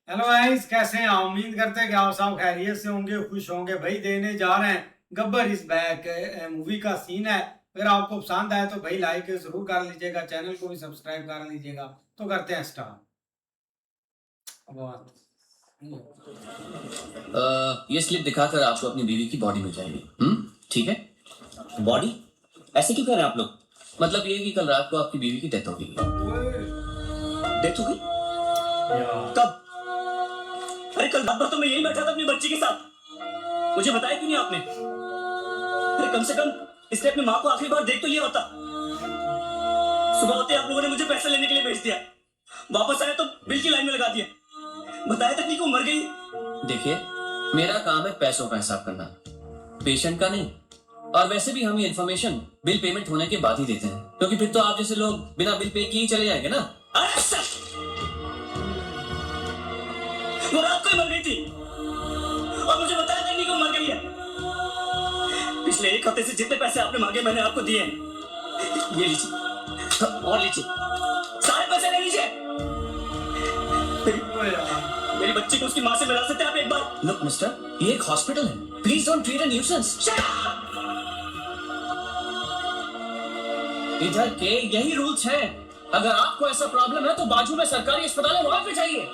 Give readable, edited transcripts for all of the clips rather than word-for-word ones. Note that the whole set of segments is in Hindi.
हेलो गाइस, कैसे हैं आप? उम्मीद करते हैं कि आप सब खैरियत से होंगे, खुश होंगे। भाई देने जा रहे हैं गब्बर इज बैक मूवी का सीन है। अगर आपको पसंद आए तो भाई लाइक जरूर कर लीजिएगा, चैनल को भी सब्सक्राइब कर लीजिएगा। तो करते हैं स्टार्ट। ये स्लिप दिखाकर आपको अपनी बीवी की बॉडी मिल जाएगी। ठीक है। बॉडी ऐसे क्यों कर रहे हैं आप लोग? मतलब ये कि कल रात को आपकी बीवी की डेथ हो गई। डेथ हो गई? कब? अरे कल रात भर तो मैं यही बैठा था अपनी बच्ची के साथ। मुझे बताया क्यों नहीं आपने? अरे कम से कम इसने अपनी माँ को आखिरी बार देख तो लिया होता। सुबह होते आप लोगों ने मुझे पैसे लेने के लिए भेज दिया, वापस आया तो बिल की लाइन में लगा दिया। बताया तक नहीं कि वो मर गई। देखिए, मेरा काम है पैसों का हिसाब करना, पेशेंट का नहीं। और वैसे भी हम ये इन्फॉर्मेशन बिल पेमेंट होने के बाद ही देते हैं, क्योंकि फिर तो आप जैसे लोग बिना बिल पे किए ही चले जाएंगे ना। अरे सर, वो रात को ही मर गई थी और मुझे बताया तक नहीं कि वो मर गई है। पिछले एक हफ्ते से जितने पैसे आपने मांगे मैंने आपको दिए हैं। ये लीजिए और लीजिए, सारे पैसे ले लीजिए। मेरी बच्ची को उसकी माँ से मिला सकते हैं आप एक बार? लुक मिस्टर, ये एक हॉस्पिटल है, please don't create a nuisance. इधर के यही रूल्स हैं। अगर आपको ऐसा प्रॉब्लम है तो बाजू में सरकारी अस्पताल है, वहां पे जाइए।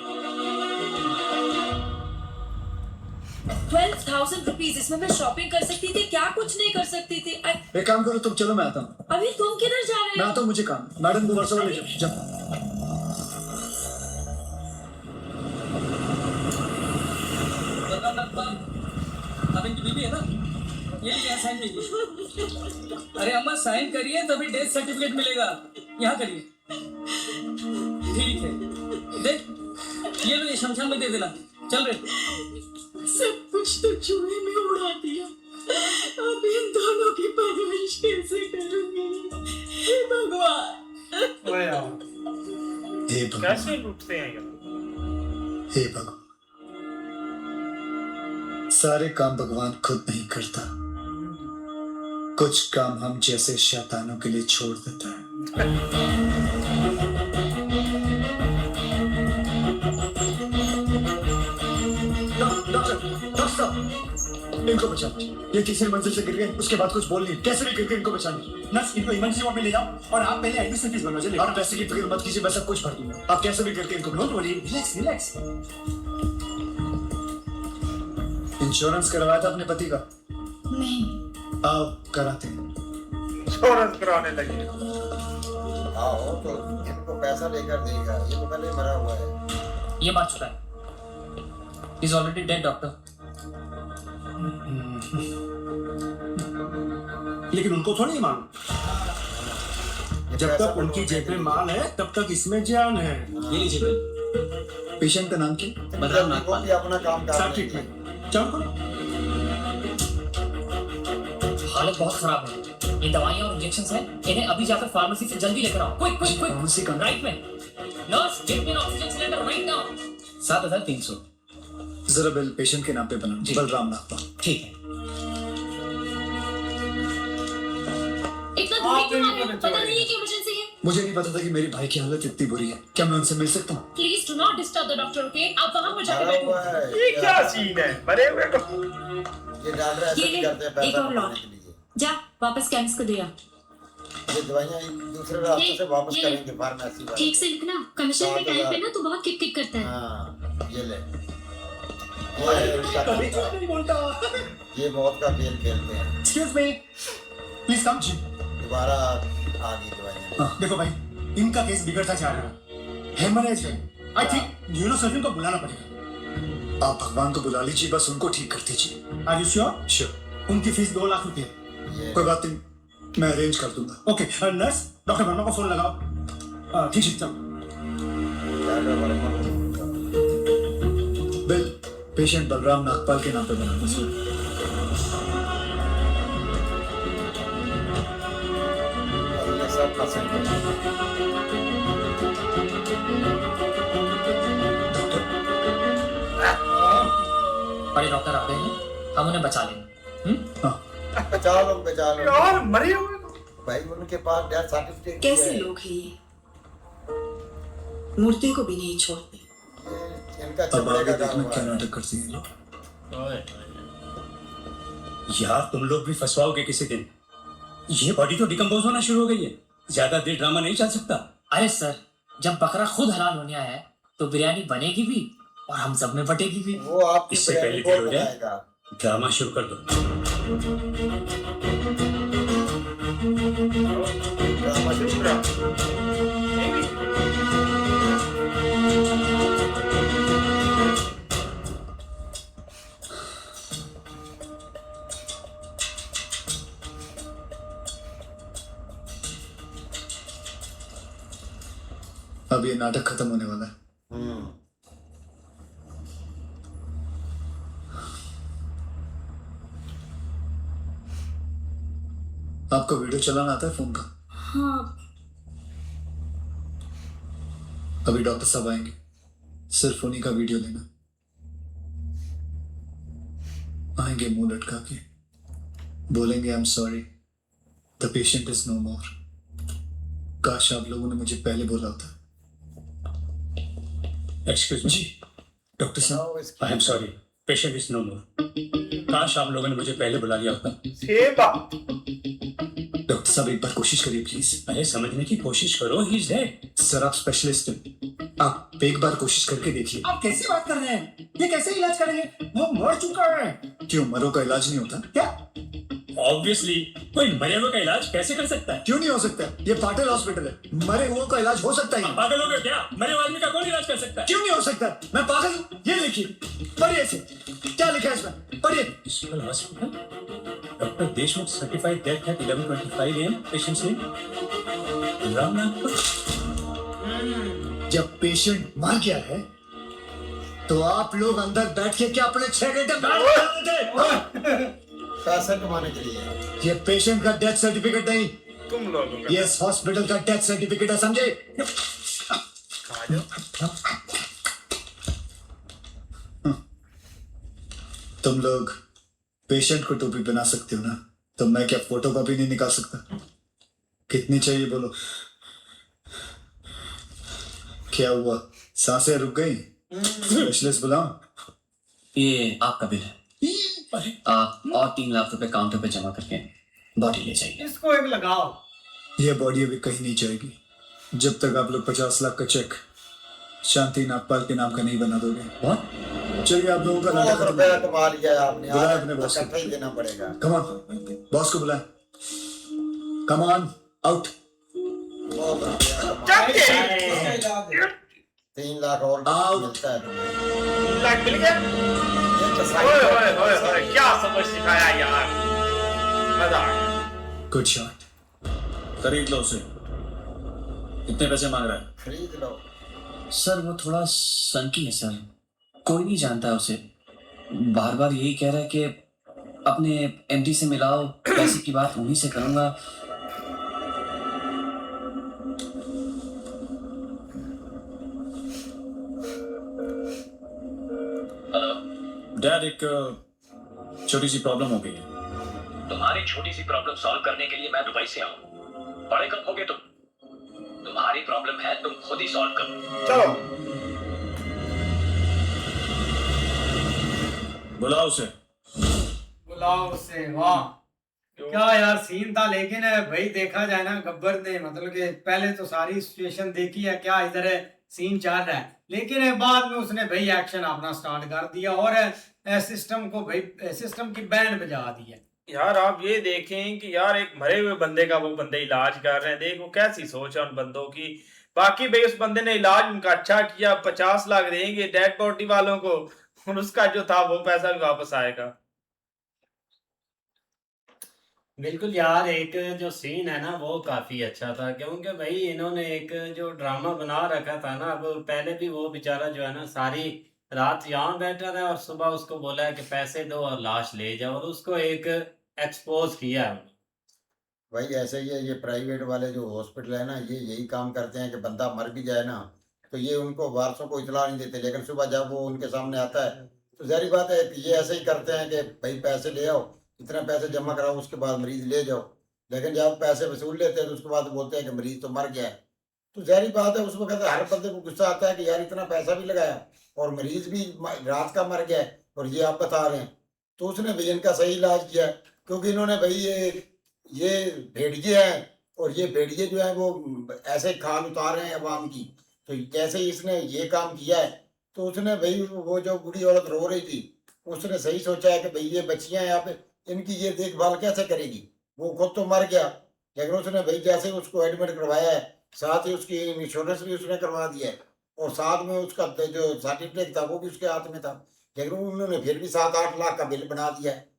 12,000 रुपीज, इसमें मैं शॉपिंग कर सकती थी, क्या कुछ नहीं कर सकती थी। एक काम करो तुम, चलो मैं आता हूँ। अभी तुम किधर जा रहे मैं हो? आता हूँ, मुझे काम। मैडम को वर्षा ले जाओ। जाओ। अब इनकी बीवी है ना, ये लीजिए साइन कीजिए। अरे अम्मा साइन करिए तभी डेथ सर्टिफिकेट मिलेगा। यहाँ करिए। ठीक है, देख ये लो, ये शमशान में दे देना। चल रे। सब कुछ तो चूहे में उड़ा दिया, अब इन दोनों की परवरिश कैसे करूंगी? हे भगवान। हे भगवान, कैसे लूटते हैं ये? हे भगवान, सारे काम भगवान खुद नहीं करता, कुछ काम हम जैसे शैतानों के लिए छोड़ देता है। डॉक्टर साहब, इनको बचाओ। ये तीसरी मंजिल से गिर गए, उसके बाद कुछ बोल नहीं, कैसे भी गिर गए, इनको बचाइए। नर्स, इनको इमरजेंसी वार्ड में ले जाओ और आप पहले एडमिशन फीस बनवाइए। आप पैसे की फिक्र मत कीजिए, मैं सब कुछ भर दूंगा। आप कैसे भी करके इनको don't worry, relax relax. Insurance करवाया था अपने पति का? नहीं। आओ कराते हैं। इंश्योरेंस कराने लगे। आओ तो इनको पैसा लेकर देगा, ये तो पहले मरा हुआ है। ये बात चुका है। He's already dead, doctor. लेकिन उनको थोड़ी मालूम, जब तक उनकी जेब में माल है तब तक इसमें जान है। ये लीजिए बिल। पेशेंट का नाम क्या? बलराम नागपाल। भी अपना काम कर सब रहे ठीक हैं। है, चलो करो। हालत बहुत खराब है, ये दवाइयाँ और इंजेक्शन है, इन्हें अभी जाकर फार्मेसी से जल्दी लेकर आओ। Quick quick quick. फार्मेसी का? राइट में। Nurse, give me N oxygen cylinder right now. 7,300। जरा बिल पेशेंट के नाम पे बना। जी। बलराम नागपाल। ठीक है। इतना दूरी क्यों आ रहे हो? पता नहीं है कि इमरजेंसी है। मुझे नहीं पता था कि मेरे भाई की हालत इतनी बुरी है। क्या मैं उनसे मिल सकता हूँ? Please do not disturb the doctor, okay? आप वहां पर जाकर मरा बैठो। हुआ है। ये क्या सीन है? मरे हुए को ये डॉक्टर ऐसे ये नहीं ले, करते हैं एक पैसा और कमाने लौट। के लिए। जा वापस केमिस्ट को दिया। ये दवाइयाँ दूसरे रास्ते से वापस ये- करेंगे फार्मेसी वाले। ठीक से लिखना, कमीशन के टाइम पे ना तू बहुत किक किक करता है। हाँ, ये ले। कभी कुछ नहीं बोलता। ये मौत का खेल खेलते हैं। Excuse me, please come. दोबारा आ गई दवाइयाँ। देखो भाई, इनका केस बिगड़ता जा रहा है, हेमरेज है। आई थिंक न्यूरोसर्जन को बुलाना पड़ेगा। आप भगवान को बुला लीजिए, बस उनको ठीक कर दीजिए। Are you sure? श्योर। उनकी फीस 2 लाख रुपए। ये कोई बात नहीं, मैं अरेंज कर दूंगा। ओके नर्स, डॉक्टर वर्मा को फोन लगाओ। ठीक है, चलो। डॉक्टर वर्मा को- बिल पेशेंट बलराम नागपाल के नाम पे बना। ये सब फंसे बड़े डॉक्टर आ गए हैं, हम उन्हें बचा लेंगे। बचा लो यार, मरे हुए को। भाई, उनके पास डेथ सर्टिफिकेट कैसे लोग हैं ये, मूर्ति को भी नहीं छोड़ते। ये इनका अब चमड़े आगे का देखना क्या कारोबार है। नाटक करती है लोग। यार तुम लोग भी फंसवाओगे किसी दिन। ये बॉडी तो डिकम्पोज होना शुरू हो गई है, ज्यादा देर ड्रामा नहीं चल सकता। अरे सर, जब बकरा खुद हलाल होने आया है तो बिरयानी बनेगी भी और हम सब में बटेगी भी। वो आपकी इससे बिरयानी पहले कौन देर हो जाए। बनाएगा? ड्रामा शुरू कर दो। ड्रामा शुरू करो। अब ये नाटक खत्म होने वाला है। हम्म, आपको वीडियो चलाना आता है फोन का? हाँ, अभी डॉक्टर साहब आएंगे, सिर्फ उन्हीं का वीडियो लेना। आएंगे मुंह लटका के, बोलेंगे I am sorry, the patient is no more. काश आप लोगों ने मुझे पहले बोला होता। एक्सक्यूज मी डॉक्टर साहब, सुनाओ इसकी। I am sorry, patient is no more. काश आप लोगों ने मुझे पहले बुला लिया होता। डॉक्टर साहब एक बार कोशिश करिए प्लीज। अरे समझने की कोशिश करो, ही इज डेड। सर आप स्पेशलिस्ट हैं, आप एक बार कोशिश करके देखिए। आप कैसी बात कर रहे हैं? ये कैसे इलाज करेंगे? वो मर चुका है। क्यों, मरो का इलाज नहीं होता? क्या? ऑब्वियसली कोई मरे हुए का इलाज कैसे कर सकता है? क्यों नहीं हो सकता? ये पाटिल हॉस्पिटल है, मरे हुओं का इलाज हो सकता है। पागल हो गए क्या? मरे हुए आदमी का कौन इलाज कर सकता है? क्यों नहीं हो सकता? मैं पागल हूँ? ये देखिए, पढ़िए इसे, क्या लिखा है इसमें, पढ़िए। Municipal Hospital, Dr. Deshmukh certified death at 11:25 AM. Patient's name Ramnath. जब पेशेंट मर गया है तो आप लोग अंदर बैठ के क्या अपने 6 घंटे बैठ रहे थे? पैसा कमाने के लिए। ये पेशेंट का डेथ सर्टिफिकेट नहीं, तुम लोगों का ये इस हॉस्पिटल का डेथ सर्टिफिकेट है, समझे? खा जाओ। तुम लोग पेशेंट को टोपी पहना सकते हो ना, तो मैं क्या फोटो कॉपी नहीं निकाल सकता? कितनी चाहिए बोलो? क्या हुआ, सांसें रुक गई? स्पेशलिस्ट बुलाऊं? ये आपका बिल है, आप और 3 लाख रुपए काउंटर पे जमा करके बॉडी ले जाइए। इसको एक लगाओ। यह बॉडी अभी कहीं नहीं जाएगी जब तक आप लोग 50 लाख का चेक शांति नागपाल के नाम का नहीं बना दोगे। What? चलिए आप लोगों का नाटक बहुत खत्म। रुपया कमा लिया है आपने। बुलाए आज अपने बॉस को। इकट्ठा ही देना पड़ेगा। कम ऑन, बॉस को बुलाए। Come on, out. बहुत रुपया कमा लिया। 3 लाख और आओ। मिलता है तुम्हें। लाख मिल गया। ये तो सही ओए है। ओए ओए ओए, क्या सबक सिखाया यार, मजा आ गया। Good shot. खरीद लो उसे। कितने पैसे मांग रहा है? खरीद लो। सर वो थोड़ा सनकी है सर, कोई नहीं जानता है उसे। बार बार यही कह रहा है कि अपने एमडी से मिलाओ, पैसे की बात उन्हीं से करूंगा। हेलो डैड, एक छोटी सी प्रॉब्लम हो गई है। तुम्हारी छोटी सी प्रॉब्लम सॉल्व करने के लिए मैं दुबई से आऊं? बड़े कब होगे तुम? तुम्हारी प्रॉब्लम है, तुम खुद ही सॉल्व करो। चलो बुलाओ उसे। बुलाओ उसे। वाह क्या यार सीन था। लेकिन भाई देखा जाए ना, गब्बर ने मतलब कि पहले तो सारी सिचुएशन देखी है, क्या इधर सीन चल रहा है, लेकिन बाद में उसने भाई एक्शन अपना स्टार्ट कर दिया और सिस्टम को भाई सिस्टम की बैंड बजा दी है। यार, आप ये देखें कि यार एक मरे हुए बंदे का वो बंदे इलाज कर रहे हैं। देखो कैसी सोच है उन बंदों की। बाकी भाई उस बंदे ने इलाज उनका अच्छा किया, 50 लाख देंगे डेड बॉडी वालों को, और उसका जो था वो पैसा भी वापस आएगा। बिल्कुल यार, एक जो सीन है ना वो काफी अच्छा था, क्योंकि भाई इन्होंने एक जो ड्रामा बना रखा था ना, वो पहले भी वो बेचारा जो है ना सारी रात यहाँ बैठा था और सुबह उसको बोला है कि पैसे दो और लाश ले जाओ, और उसको एक एक्सपोज किया है। भाई ऐसे ही है, ये प्राइवेट वाले जो हॉस्पिटल है ना, ये यही काम करते हैं कि बंदा मर भी जाए ना तो ये उनको वारसों को इतला नहीं देते, लेकिन सुबह जब वो उनके सामने आता है तो जाहिर बात है कि ये ऐसे ही करते हैं कि भाई पैसे ले आओ, इतना पैसे जमा कराओ, उसके बाद मरीज ले जाओ। लेकिन जब पैसे वसूल लेते हैं तो उसके बाद बोलते हैं कि मरीज तो मर गया है। तो जाहिर बात है उस वक्त हर बंदे को गुस्सा आता है कि यार इतना पैसा भी लगाया और मरीज भी रात का मर गया है और ये आप बता रहे हैं। तो उसने भाई इनका सही इलाज किया है, क्योंकि इन्होंने भाई ये भेड़िए हैं और ये भेड़िए जो है वो ऐसे खाल उतार रहे हैं अवाम की। तो जैसे ही इसने ये काम किया है तो उसने भाई वो जो बूढ़ी औरत रो रही थी उसने सही सोचा है कि भाई ये बच्चियां हैं, आप इनकी ये देखभाल कैसे करेगी। वो खुद तो मर गया, लेकिन उसने भाई जैसे ही उसको एडमिट करवाया है, साथ ही उसकी इंश्योरेंस भी उसने करवा दिया है और साथ में उसका जो सर्टिफिकेट था वो भी उसके हाथ में था, लेकिन उन्होंने फिर भी 7-8 लाख का बिल बना दिया है।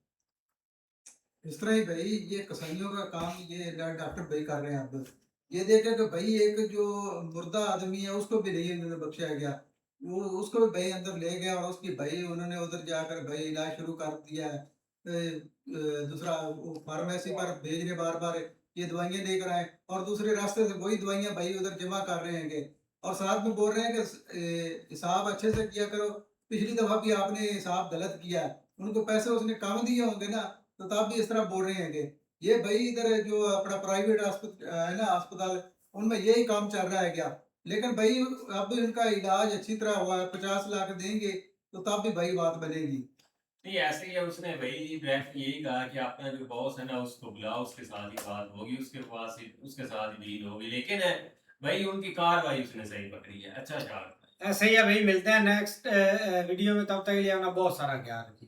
इस तरह ही भाई ये कसाईयों का काम ये डॉक्टर भाई कर रहे हैं। अब ये देखे कि भाई एक जो मुर्दा आदमी है उसको भी नहीं उन्होंने बख्शाया गया, वो उसको भी भाई अंदर ले गया और उसकी भाई उन्होंने उधर जाकर भाई इलाज शुरू कर दिया है। दूसरा वो फार्मेसी पर भेज रहे बार बार ये दवाइयाँ लेकर आए और दूसरे रास्ते से वही दवाइयाँ भाई उधर जमा कर रहे हैं और साथ में बोल रहे हैं कि हिसाब अच्छे से किया करो, पिछली दफा भी आपने हिसाब गलत किया है। उनको पैसे उसने कम दिए होंगे ना, तो तब भी इस तरह बोल रहे हैं कि ये भाई इधर जो अपना प्राइवेट है ना अस्पताल, उनमें यही काम चल रहा है क्या। लेकिन भाई अब इनका इलाज अच्छी तरह हुआ है, 50 लाख देंगे तो तब भी भाई बात बनेगी। नहीं ऐसे ही है, उसने भाई डायरेक्ट यही कहा कि अपना जो बॉस है ना उसको बुलाओ, उसके साथ ही बात होगी, उसके साथ ही डील होगी। लेकिन भाई उनकी कार्रवाई उसने सही पकड़ी है। अच्छा यार ऐसे ही है भाई, मिलते हैं नेक्स्ट वीडियो में, तब तक के लिए अपना बहुत सारा ख्याल रखिए।